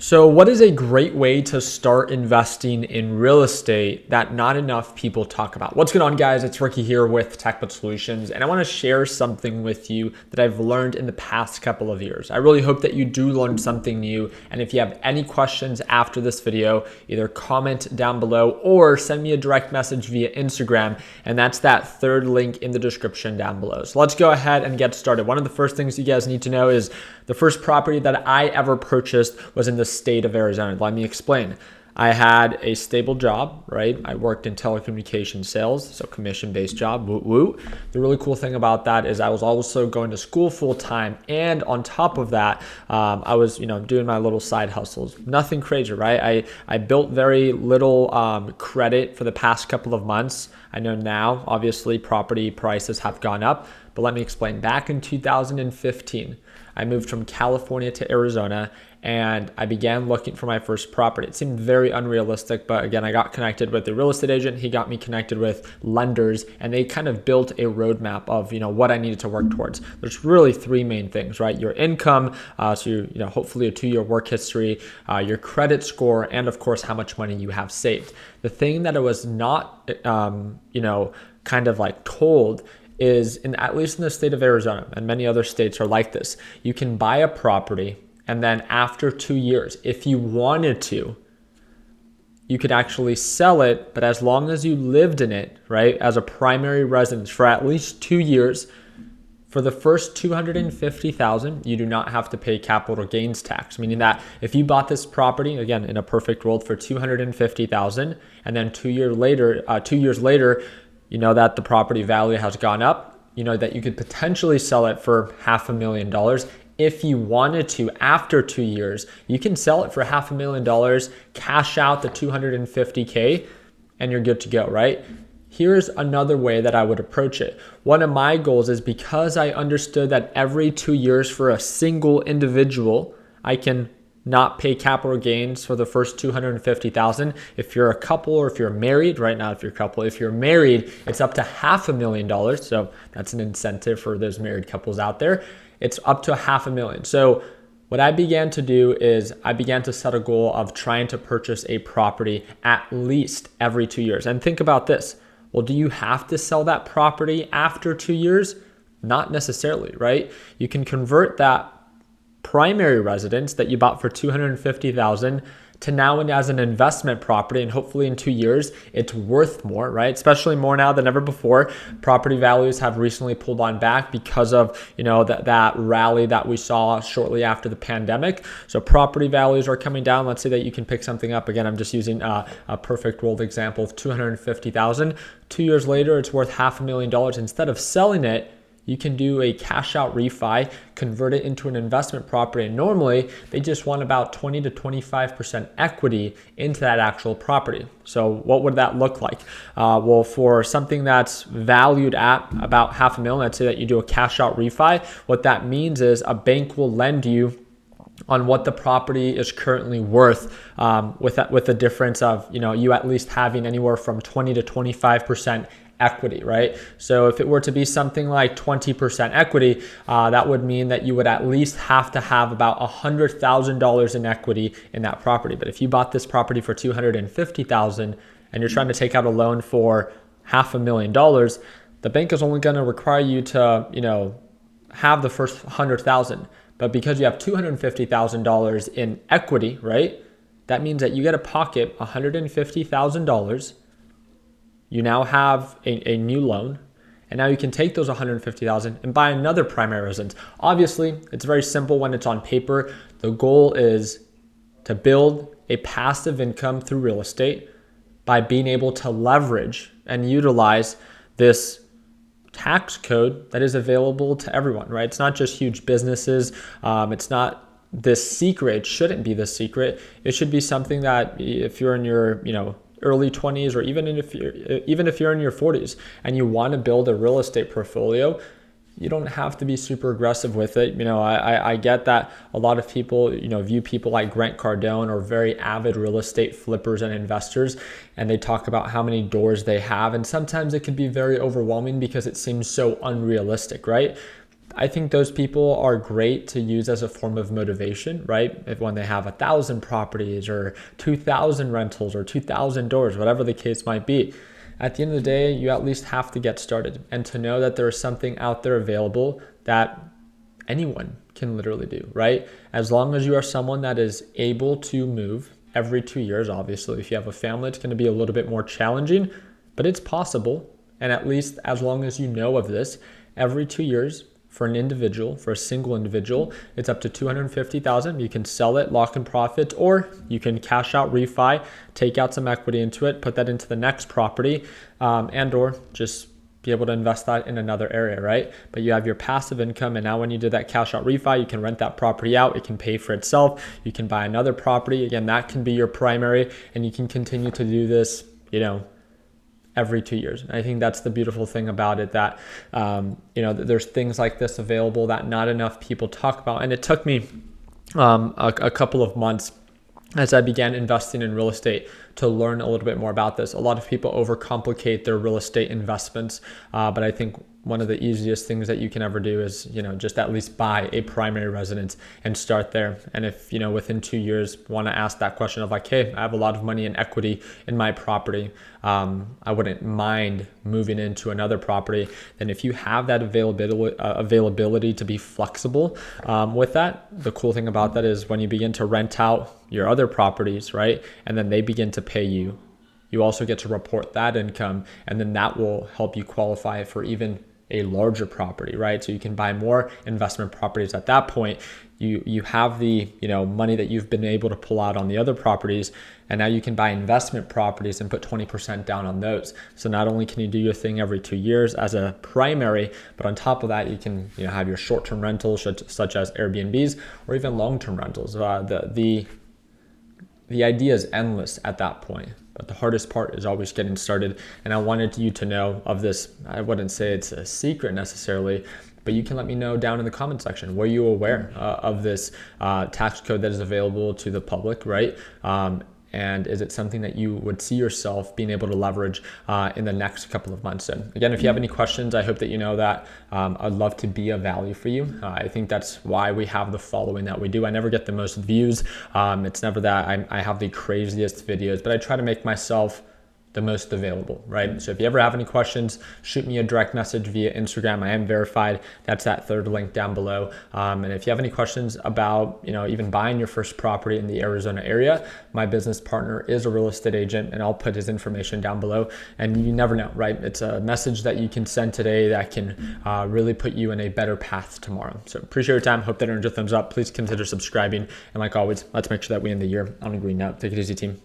So what is a great way to start investing in real estate that not enough people talk about? What's going on, guys? It's Ricky here with TechBud Solutions, and I want to share something with you that I've learned in the past couple of years. I really hope that you do learn something new, and if you have any questions after this video, either comment down below or send me a direct message via Instagram, and that's that third link in the description down below. So let's go ahead and get started. One of the first things you guys need to know is the first property that I ever purchased was in the state of Arizona. Let me explain. I had a stable job, right? I worked in telecommunications sales, so commission-based job, woot woot. The really cool thing about that is I was also going to school full-time, and on top of that, I was, doing my little side hustles. Nothing crazy, right? I built very little credit for the past couple of months. I know now, obviously, property prices have gone up, but let me explain. Back in 2015, I moved from California to Arizona, and I began looking for my first property. It seemed very unrealistic, but again, I got connected with the real estate agent. He got me connected with lenders, and they kind of built a roadmap of what I needed to work towards. There's really three main things, right? Your income, so hopefully a 2-year work history, your credit score, and of course, how much money you have saved. The thing that I was not, kind of like told is, at least in the state of Arizona, and many other states are like this, you can buy a property, and then after 2 years, if you wanted to, you could actually sell it, but as long as you lived in it, right, as a primary residence for at least 2 years, for the first $250,000, you do not have to pay capital gains tax, meaning that if you bought this property, again, in a perfect world, for $250,000, and then 2 years later, that the property value has gone up, that you could potentially sell it for $500,000. If you wanted to, after 2 years, you can sell it for $500,000, cash out the $250K, and you're good to go, right? Here's another way that I would approach it. One of my goals is, because I understood that every 2 years for a single individual, I can not pay capital gains for the first $250,000. If you're a couple or if you're married, right now, if you're married, it's up to $500,000. So that's an incentive for those married couples out there. It's up to $500,000. So what I began to do is I began to set a goal of trying to purchase a property at least every 2 years. And think about this. Well, do you have to sell that property after 2 years? Not necessarily, right? You can convert that primary residence that you bought for $250,000 to now as an investment property, and hopefully in 2 years it's worth more, right? Especially more now than ever before. Property values have recently pulled on back because of that rally that we saw shortly after the pandemic. So property values are coming down. Let's say that you can pick something up. Again, I'm just using a perfect world example of $250,000. 2 years later, it's worth $500,000. Instead of selling it, you can do a cash out refi, convert it into an investment property. And normally they just want about 20 to 25% equity into that actual property. So what would that look like? Well, for something that's valued at about $500,000, let's say that you do a cash out refi, what that means is a bank will lend you on what the property is currently worth, with the difference of, you at least having anywhere from 20 to 25% equity, right? So if it were to be something like 20% equity, that would mean that you would at least have to have about $100,000 in equity in that property. But if you bought this property for $250,000 and you're trying to take out a loan for $500,000, the bank is only going to require you to, have the first $100,000. But because you have $250,000 in equity, right? That means that you get to pocket $150,000. You now have a new loan, and now you can take those $150,000 and buy another primary residence. Obviously, it's very simple when it's on paper. The goal is to build a passive income through real estate by being able to leverage and utilize this tax code that is available to everyone, right? It's not just huge businesses. It's not this secret. It shouldn't be this secret. It should be something that if you're in your, early 20s, or even if you're in your 40s and you want to build a real estate portfolio, you don't have to be super aggressive with it. I get that a lot of people, view people like Grant Cardone or very avid real estate flippers and investors, and they talk about how many doors they have. And sometimes it can be very overwhelming because it seems so unrealistic, right? I think those people are great to use as a form of motivation, right? If when they have 1,000 properties or 2,000 rentals or 2,000 doors, whatever the case might be. At the end of the day, you at least have to get started, and to know that there is something out there available that anyone can literally do, right? As long as you are someone that is able to move every 2 years. Obviously, if you have a family, it's going to be a little bit more challenging, but it's possible. And at least as long as you know of this, every 2 years for an individual, for a single individual, it's up to $250,000. You can sell it, lock in profits, or you can cash out, refi, take out some equity into it, put that into the next property, and or just be able to invest that in another area, right? But you have your passive income, and now when you do that cash out refi, you can rent that property out. It can pay for itself. You can buy another property. Again, that can be your primary, and you can continue to do this, every 2 years. And I think that's the beautiful thing about it, that, there's things like this available that not enough people talk about. And it took me a couple of months as I began investing in real estate to learn a little bit more about this. A lot of people overcomplicate their real estate investments, but I think one of the easiest things that you can ever do is, just at least buy a primary residence and start there. And if, within 2 years, want to ask that question of like, hey, I have a lot of money in equity in my property, I wouldn't mind moving into another property. Then if you have that availability to be flexible with that, the cool thing about that is when you begin to rent out your other properties, right? And then they begin to pay you, you also get to report that income, and then that will help you qualify for even a larger property, right? So you can buy more investment properties at that point. You have the money that you've been able to pull out on the other properties, and now you can buy investment properties and put 20% down on those. So not only can you do your thing every 2 years as a primary, but on top of that, you can have your short-term rentals such as Airbnbs or even long-term rentals. The idea is endless at that point. But the hardest part is always getting started. And I wanted you to know of this. I wouldn't say it's a secret necessarily, but you can let me know down in the comment section. Were you aware of this tax code that is available to the public, right? And is it something that you would see yourself being able to leverage in the next couple of months? And again, if you have any questions, I hope that you know that I'd love to be of value for you. I think that's why we have the following that we do. I never get the most views. It's never that I have the craziest videos, but I try to make myself the most available, right? So if you ever have any questions, shoot me a direct message via Instagram. I am verified. That's that third link down below. And if you have any questions about, even buying your first property in the Arizona area, my business partner is a real estate agent, and I'll put his information down below. And you never know, right? It's a message that you can send today that can really put you in a better path tomorrow. So appreciate your time. Hope that earned your thumbs up. Please consider subscribing. And like always, let's make sure that we end the year on a green note. Take it easy, team.